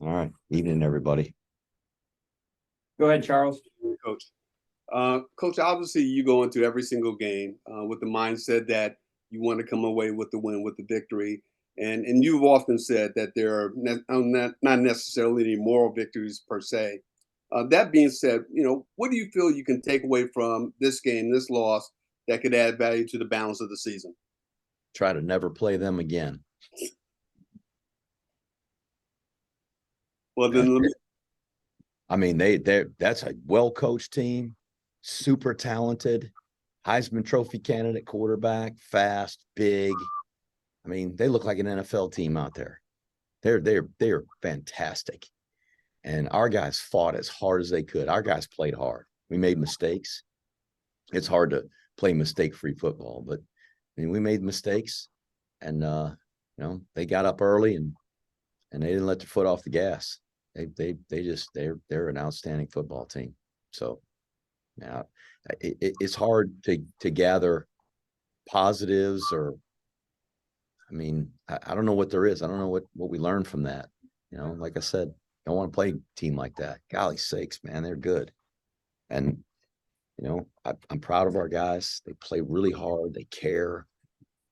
All right. Evening, everybody. Go ahead, Charles. Coach. Coach, obviously you go into every single game with the mindset that you want to come away with the win, with the victory. And you've often said that there are not necessarily any moral victories per se. That being said, what do you feel you can take away from this game, this loss, that could add value to the balance of the season? Try to never play them again. Well, then let me. I mean, that's a well-coached team, super talented, Heisman Trophy candidate quarterback, fast, big. I mean, they look like an NFL team out there. They're fantastic. And our guys fought as hard as they could. Our guys played hard. We made mistakes. It's hard to play mistake-free football, but I mean, we made mistakes, and they got up early and they didn't let their foot off the gas. They're an outstanding football team. So yeah, it's hard to gather positives, or I mean, I don't know what there is. I don't know what we learned from that. Like I said, I don't want to play a team like that. Golly sakes, man, they're good. And I'm proud of our guys. They play really hard. They care.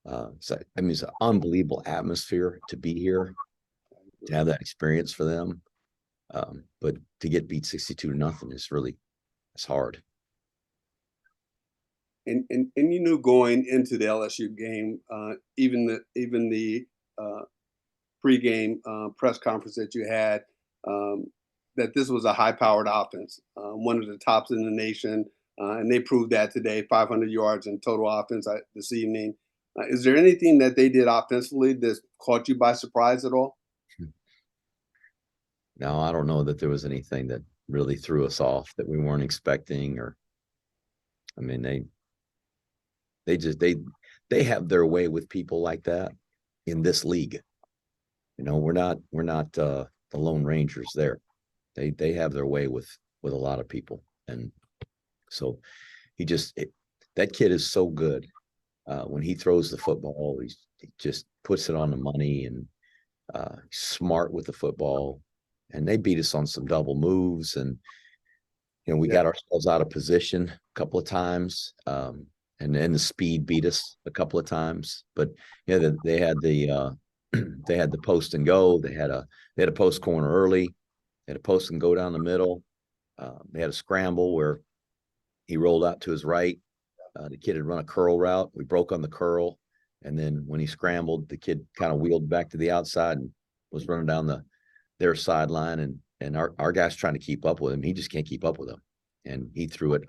It's an unbelievable atmosphere to be here, to have that experience for them. But to get beat 62-0 it's hard. And you knew going into the LSU game, even the pregame press conference that you had, that this was a high-powered offense, one of the tops in the nation, and they proved that today. 500 yards in total offense this evening. Is there anything that they did offensively that caught you by surprise at all? No, I don't know that there was anything that really threw us off that we weren't expecting. Or, I mean, they have their way with people like that in this league. We're not the Lone Rangers there. They have their way with a lot of people, and so that kid is so good. When he throws the football, he just puts it on the money, and smart with the football. And they beat us on some double moves, and we got ourselves out of position a couple of times, and then the speed beat us a couple of times. But yeah, they had the they had the post and go. They had a post corner early. They had a post and go down the middle. They had a scramble where he rolled out to his right. The kid had run a curl route. We broke on the curl, and then when he scrambled, the kid kind of wheeled back to the outside and was running down their sideline, and our guy's trying to keep up with him. He just can't keep up with him. And he threw it,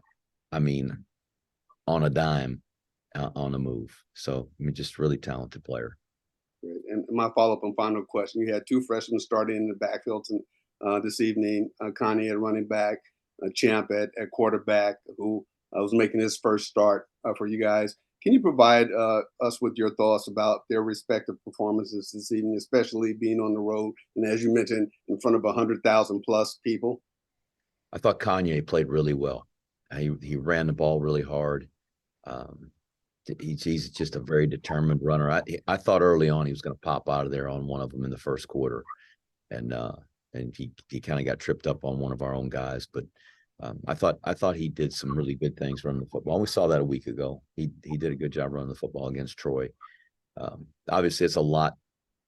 I mean, on a dime, on the move. So, I mean, just really talented player. And my follow-up and final question, you had two freshmen starting in the backfield this evening, Kanye at running back, Champ at quarterback, who was making his first start for you guys. Can you provide us with your thoughts about their respective performances this evening, especially being on the road and, as you mentioned, in front of 100,000 plus people? I thought Kanye played really well. He ran the ball really hard. He's just a very determined runner. I thought early on he was going to pop out of there on one of them in the first quarter, and he kind of got tripped up on one of our own guys, but. I thought he did some really good things running the football. We saw that a week ago. He did a good job running the football against Troy. Obviously, it's a lot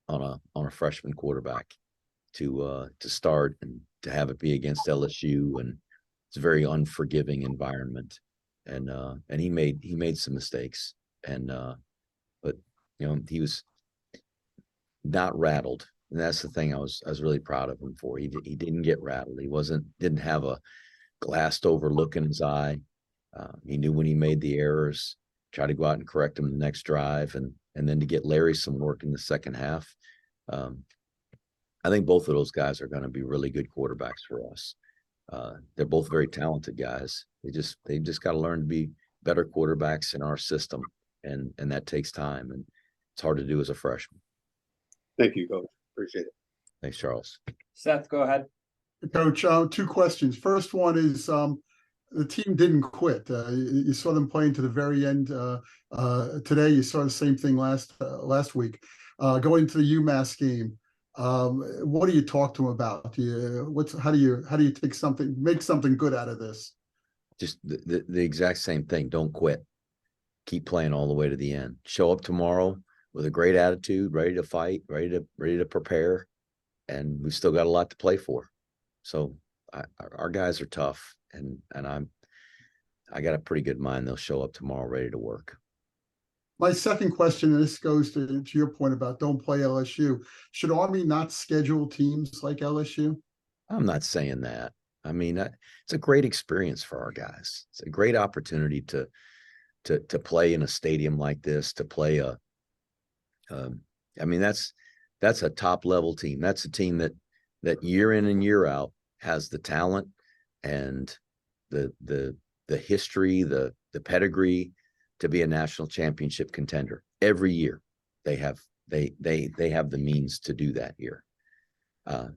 on a freshman quarterback to start and to have it be against LSU, and it's a very unforgiving environment. And he made some mistakes, but he was not rattled, and that's the thing I was really proud of him for. He didn't get rattled. He didn't have a glassed over look in his eye. He knew when he made the errors, try to go out and correct them the next drive, and then to get Larry some work in the second half. I think both of those guys are going to be really good quarterbacks for us. They're both very talented guys. They just got to learn to be better quarterbacks in our system, and that takes time, and it's hard to do as a freshman. Thank you, Coach. Appreciate it. Thanks, Charles. Seth, go ahead. Coach, two questions. First one is the team didn't quit. You saw them playing to the very end today. You saw the same thing last week. Going to the UMass game, What do you talk to them about? How do you make something good out of this? Just the exact same thing. Don't quit. Keep playing all the way to the end. Show up tomorrow with a great attitude, ready to fight, ready to prepare, and we've still got a lot to play for. So our guys are tough, and I got a pretty good mind they'll show up tomorrow ready to work. My second question, and this goes to your point about don't play LSU. Should Army not schedule teams like LSU? I'm not saying that. I mean, it's a great experience for our guys. It's a great opportunity to play in a stadium like this, to play I mean, that's a top level team. That's a team that year in and year out has the talent and the history, the pedigree to be a national championship contender every year. They have the means to do that here.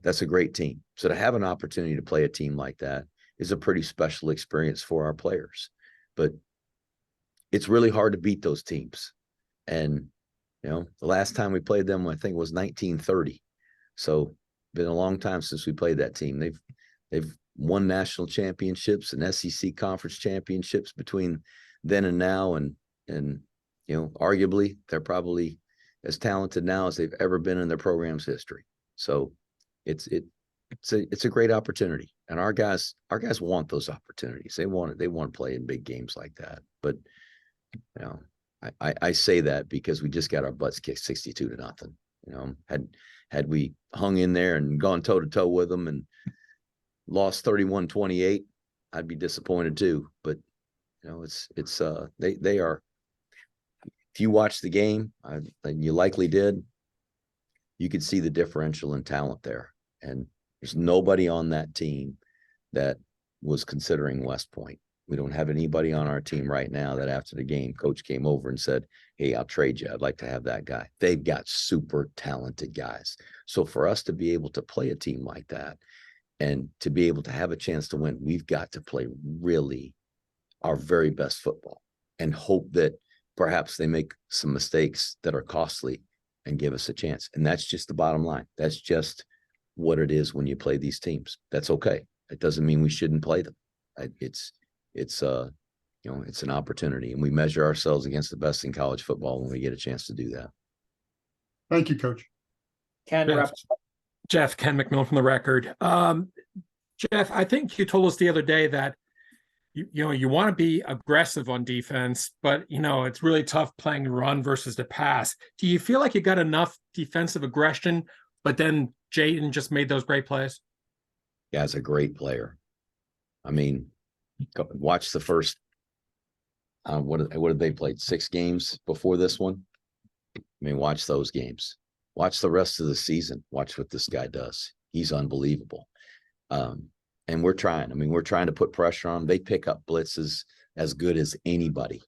That's a great team. So to have an opportunity to play a team like that is a pretty special experience for our players. But it's really hard to beat those teams. And, the last time we played them, I think it was 1930. So been a long time since we played that team. They've won national championships and SEC conference championships between then and now. And arguably they're probably as talented now as they've ever been in their program's history. So it's a great opportunity. And our guys want those opportunities. They want to play in big games like that. But, I say that because we just got our butts kicked 62-0. Had we hung in there and gone toe to toe with them and lost 31-28, I'd be disappointed too. But they are. If you watch the game, and you likely did, you could see the differential in talent there. And there's nobody on that team that was considering West Point. We don't have anybody on our team right now that after the game, coach came over and said, "Hey, I'll trade you. I'd like to have that guy." They've got super talented guys. So for us to be able to play a team like that and to be able to have a chance to win, we've got to play really our very best football and hope that perhaps they make some mistakes that are costly and give us a chance. And that's just the bottom line. That's just what it is when you play these teams. That's okay. It doesn't mean we shouldn't play them. It's an opportunity, and we measure ourselves against the best in college football when we get a chance to do that. Thank you, Coach. Ken, Jeff, Ken McMillan from The Record. Jeff, I think you told us the other day that you want to be aggressive on defense, but it's really tough playing run versus the pass. Do you feel like you got enough defensive aggression, but then Jayden just made those great plays? Yeah, he's a great player. I mean, watch the first. What did they played 6 games before this one? I mean, watch those games. Watch the rest of the season. Watch what this guy does. He's unbelievable. And we're trying. I mean, we're trying to put pressure on them. They pick up blitzes as good as anybody.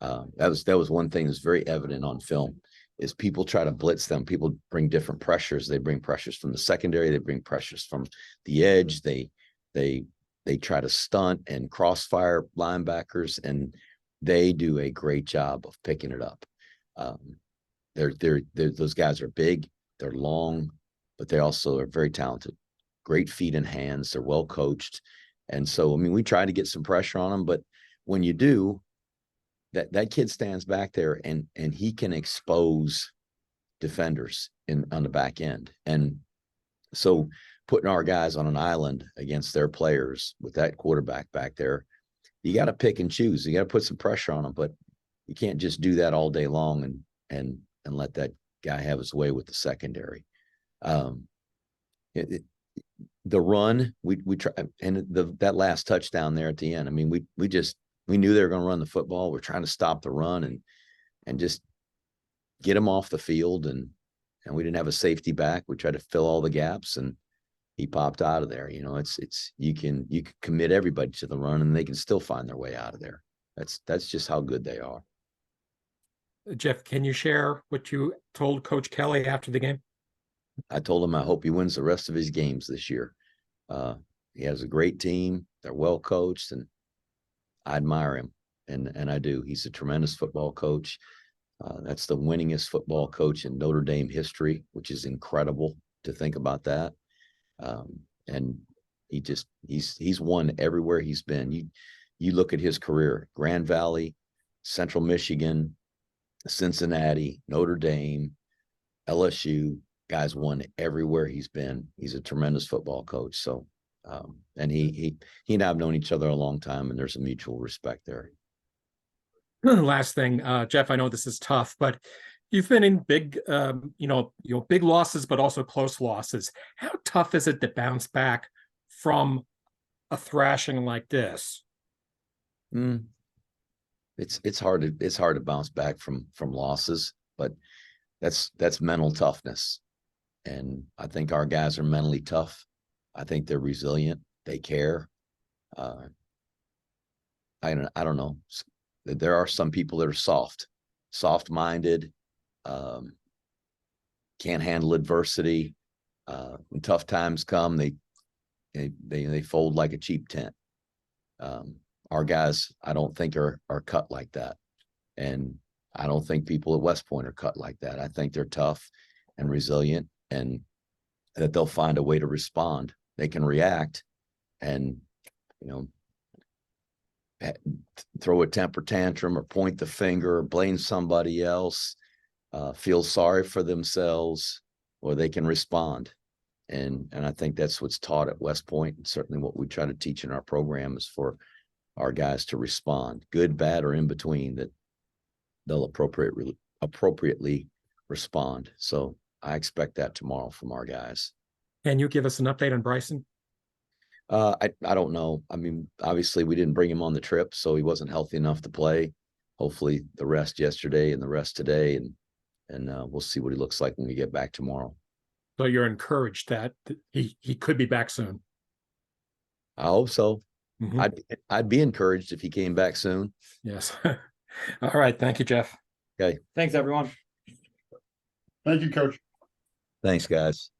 That was one thing that's very evident on film is people try to blitz them. People bring different pressures. They bring pressures from the secondary. They bring pressures from the edge. They try to stunt and crossfire linebackers, and they do a great job of picking it up. Those guys are big. They're long, but they also are very talented. Great feet and hands. They're well coached. And so, I mean, we try to get some pressure on them, but when you do, that kid stands back there and he can expose defenders on the back end. And so putting our guys on an island against their players with that quarterback back there, you got to pick and choose. You got to put some pressure on them, but you can't just do that all day long and let that guy have his way with the secondary. The run, we try, and that last touchdown there at the end. I mean, we knew they were going to run the football. We're trying to stop the run and just get them off the field. And we didn't have a safety back. We tried to fill all the gaps, and he popped out of there. You can commit everybody to the run, and they can still find their way out of there. That's just how good they are. Jeff, can you share what you told Coach Kelly after the game? I told him I hope he wins the rest of his games this year. He has a great team. They're well coached, and I admire him, and I do. He's a tremendous football coach. That's the winningest football coach in Notre Dame history, which is incredible. to think about that. And he's won everywhere he's been. You look at his career: Grand Valley, Central Michigan, Cincinnati, Notre Dame, LSU. Guy's won everywhere he's been. He's a tremendous football coach. So, and he and I have known each other a long time, and there's a mutual respect there. Last thing, Jeff, I know this is tough, but you've been in big, big losses, but also close losses. How tough is it to bounce back from a thrashing like this? It's hard to bounce back from losses, but that's mental toughness. And I think our guys are mentally tough. I think they're resilient. They care. I don't know. There are some people that are soft-minded, can't handle adversity. When tough times come, they fold like a cheap tent. Our guys, I don't think are cut like that. And I don't think people at West Point are cut like that. I think they're tough and resilient, and that they'll find a way to respond. They can react and, throw a temper tantrum or point the finger or blame somebody else, feel sorry for themselves, or they can respond. And I think that's what's taught at West Point, and certainly what we try to teach in our program is for our guys to respond, good, bad, or in between, that they'll appropriately respond. So I expect that tomorrow from our guys. Can you give us an update on Bryson? I don't know. I mean, obviously we didn't bring him on the trip, so he wasn't healthy enough to play. Hopefully the rest yesterday and the rest today, and we'll see what he looks like when we get back tomorrow. So you're encouraged that he could be back soon. I hope so. Mm-hmm. I'd be encouraged if he came back soon. Yes. All right. Thank you, Jeff. Okay. Thanks, everyone. Thank you, Coach. Thanks, guys.